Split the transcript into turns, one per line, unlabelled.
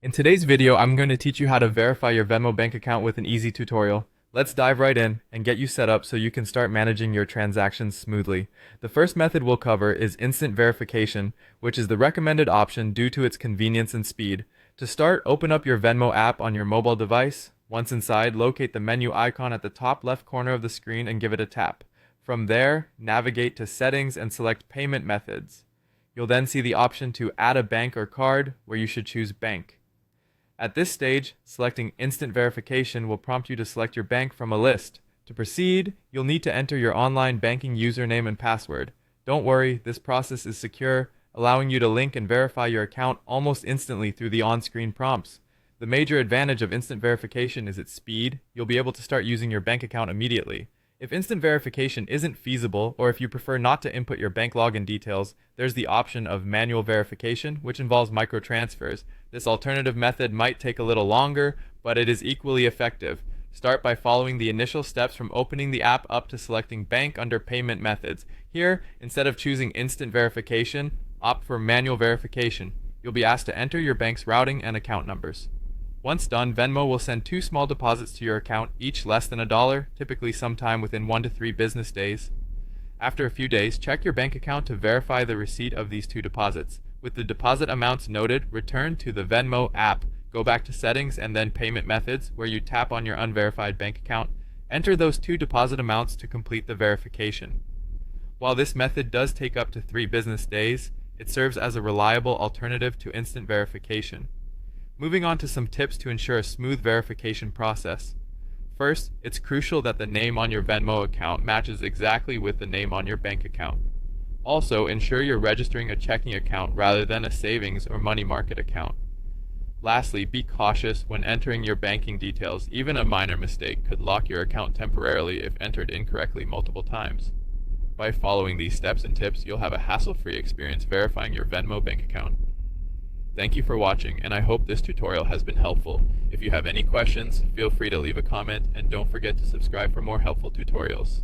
In today's video, I'm going to teach you how to verify your Venmo bank account with an easy tutorial. Let's dive right in and get you set up so you can start managing your transactions smoothly. The first method we'll cover is instant verification, which is the recommended option due to its convenience and speed. To start, open up your Venmo app on your mobile device. Once inside, locate the menu icon at the top left corner of the screen and give it a tap. From there, navigate to Settings and select Payment Methods. You'll then see the option to add a bank or card, where you should choose Bank. At this stage, selecting Instant Verification will prompt you to select your bank from a list. To proceed, you'll need to enter your online banking username and password. Don't worry, this process is secure, allowing you to link and verify your account almost instantly through the on-screen prompts. The major advantage of instant verification is its speed. You'll be able to start using your bank account immediately. If instant verification isn't feasible, or if you prefer not to input your bank login details, there's the option of manual verification, which involves microtransfers. This alternative method might take a little longer, but it is equally effective. Start by following the initial steps from opening the app up to selecting Bank under Payment Methods. Here, instead of choosing instant verification, opt for manual verification. You'll be asked to enter your bank's routing and account numbers. Once done, Venmo will send 2 small deposits to your account, each less than $1, typically sometime within 1 to 3 business days. After a few days, check your bank account to verify the receipt of these 2 deposits. With the deposit amounts noted, return to the Venmo app. Go back to Settings and then Payment Methods, where you tap on your unverified bank account. Enter those 2 deposit amounts to complete the verification. While this method does take up to 3 business days, it serves as a reliable alternative to instant verification. Moving on to some tips to ensure a smooth verification process. First, it's crucial that the name on your Venmo account matches exactly with the name on your bank account. Also, ensure you're registering a checking account rather than a savings or money market account. Lastly, be cautious when entering your banking details. Even a minor mistake could lock your account temporarily if entered incorrectly multiple times. By following these steps and tips, you'll have a hassle-free experience verifying your Venmo bank account. Thank you for watching, and I hope this tutorial has been helpful. If you have any questions, feel free to leave a comment, and don't forget to subscribe for more helpful tutorials.